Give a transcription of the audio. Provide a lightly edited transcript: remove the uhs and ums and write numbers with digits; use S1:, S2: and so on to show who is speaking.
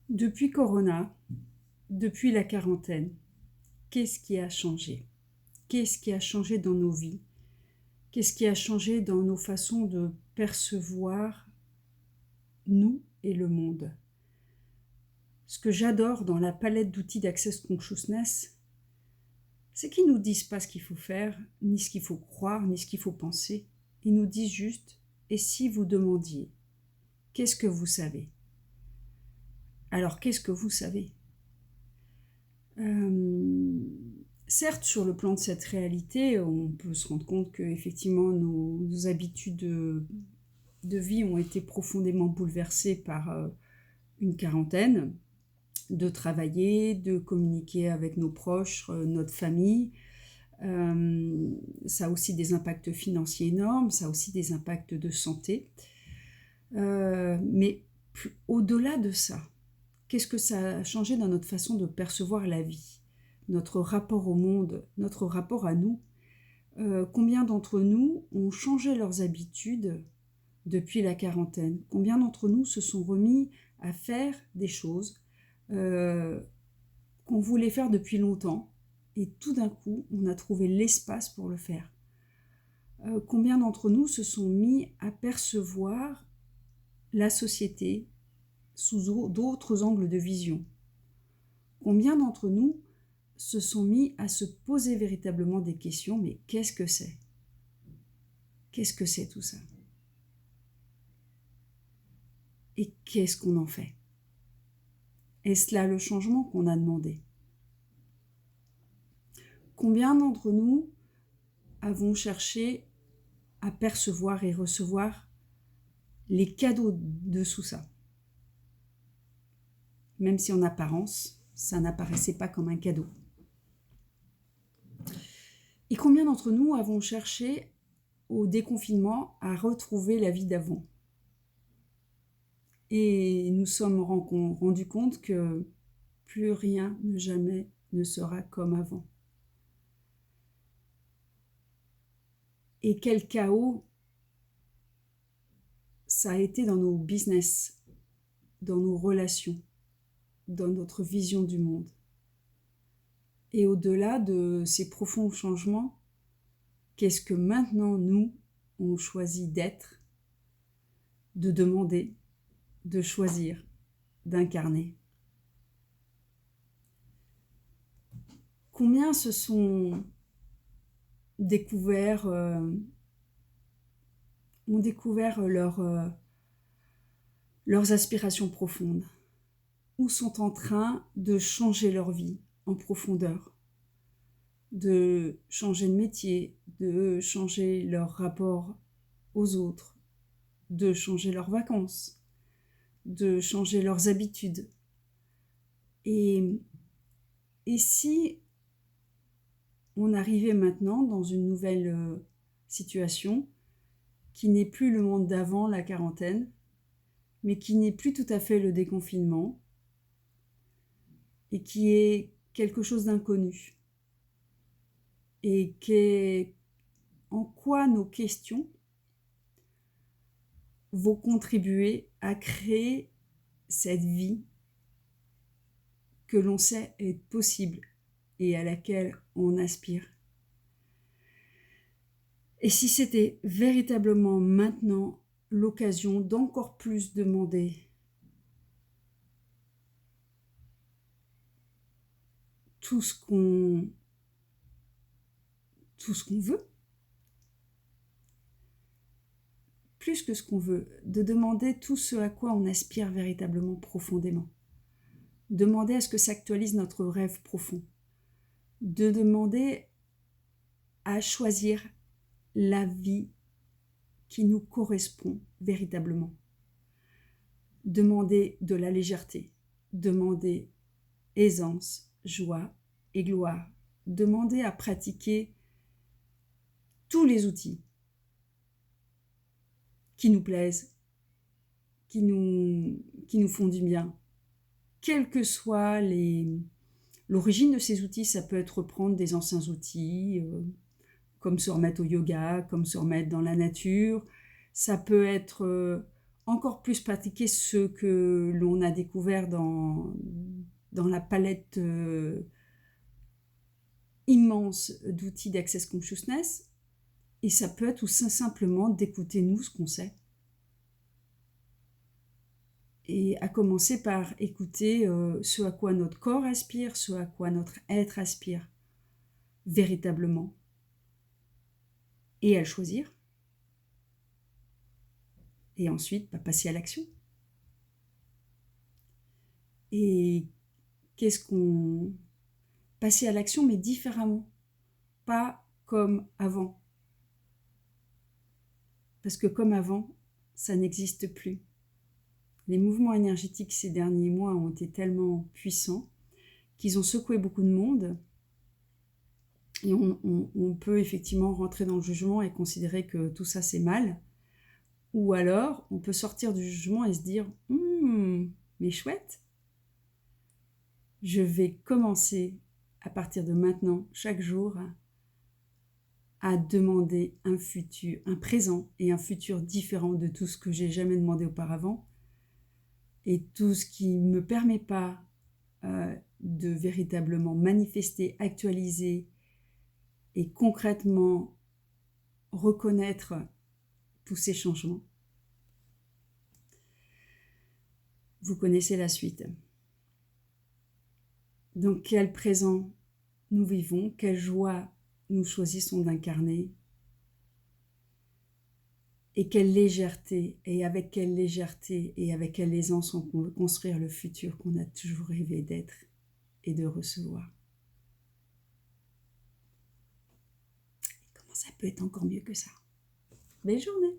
S1: Depuis Corona, depuis la quarantaine, qu'est-ce qui a changé? Qu'est-ce qui a changé dans nos vies? Qu'est-ce qui a changé dans nos façons de percevoir nous et le monde? Ce que j'adore dans la palette d'outils d'Access Consciousness, c'est qu'ils ne nous disent pas ce qu'il faut faire, ni ce qu'il faut croire, ni ce qu'il faut penser. Ils nous disent juste, et si vous demandiez, qu'est-ce que vous savez? Alors, qu'est-ce que vous savez? Certes, sur le plan de cette réalité, on peut se rendre compte que effectivement nos habitudes de vie ont été profondément bouleversées par une quarantaine, de travailler, de communiquer avec nos proches, notre famille. Ça a aussi des impacts financiers énormes, ça a aussi des impacts de santé. Mais au-delà de ça, qu'est-ce que ça a changé dans notre façon de percevoir la vie, notre rapport au monde, notre rapport à nous? Combien d'entre nous ont changé leurs habitudes depuis la quarantaine? Combien d'entre nous se sont remis à faire des choses qu'on voulait faire depuis longtemps et tout d'un coup, on a trouvé l'espace pour le faire? Combien d'entre nous se sont mis à percevoir la société sous d'autres angles de vision? Combien d'entre nous se sont mis à se poser véritablement des questions, mais qu'est-ce que c'est? Qu'est-ce que c'est tout ça? Et qu'est-ce qu'on en fait? Est-ce là le changement qu'on a demandé? Combien d'entre nous avons cherché à percevoir et recevoir les cadeaux de tout ça? Même si en apparence, ça n'apparaissait pas comme un cadeau. Et combien d'entre nous avons cherché au déconfinement à retrouver la vie d'avant? Et nous sommes rendus compte que plus rien, jamais ne sera comme avant. Et quel chaos ça a été dans nos business, dans nos relations, dans notre vision du monde. Et au-delà de ces profonds changements, qu'est-ce que maintenant nous, on choisit d'être, de demander, de choisir, d'incarner? Combien se sont découverts, ont découvert leurs aspirations profondes, ou sont en train de changer leur vie en profondeur, de changer de métier, de changer leur rapport aux autres, de changer leurs vacances, de changer leurs habitudes. Et si on arrivait maintenant dans une nouvelle situation qui n'est plus le monde d'avant la quarantaine, mais qui n'est plus tout à fait le déconfinement, et qui est quelque chose d'inconnu, et en quoi nos questions vont contribuer à créer cette vie que l'on sait être possible et à laquelle on aspire. Et si c'était véritablement maintenant l'occasion d'encore plus demander tout ce qu'on veut, plus que ce qu'on veut, de demander tout ce à quoi on aspire véritablement profondément, demander à ce que s'actualise notre rêve profond, de demander à choisir la vie qui nous correspond véritablement, demander de la légèreté, demander aisance, joie et gloire, demander à pratiquer tous les outils qui nous plaisent, qui nous font du bien, quelle que soit l'origine de ces outils. Ça peut être reprendre des anciens outils, comme se remettre au yoga, comme se remettre dans la nature. Ça peut être encore plus pratiquer ce que l'on a découvert dans la palette immense d'outils d'Access Consciousness, et ça peut être tout simplement d'écouter nous ce qu'on sait. Et à commencer par écouter ce à quoi notre corps aspire, ce à quoi notre être aspire véritablement, et à le choisir. Et ensuite, passer à l'action. Et qu'est-ce qu'on... Passer à l'action, mais différemment. Pas comme avant. Parce que comme avant, ça n'existe plus. Les mouvements énergétiques ces derniers mois ont été tellement puissants qu'ils ont secoué beaucoup de monde. Et on peut effectivement rentrer dans le jugement et considérer que tout ça c'est mal. Ou alors, on peut sortir du jugement et se dire « mais chouette, je vais commencer à partir de maintenant, chaque jour, à demander un futur, un présent et un futur différent de tout ce que j'ai jamais demandé auparavant. Et tout ce qui ne me permet pas de véritablement manifester, actualiser et concrètement reconnaître tous ces changements. » Vous connaissez la suite. Donc quel présent nous vivons, quelle joie nous choisissons d'incarner, et quelle légèreté, et avec quelle aisance on peut construire le futur qu'on a toujours rêvé d'être et de recevoir. Et comment ça peut être encore mieux que ça? Belle journée!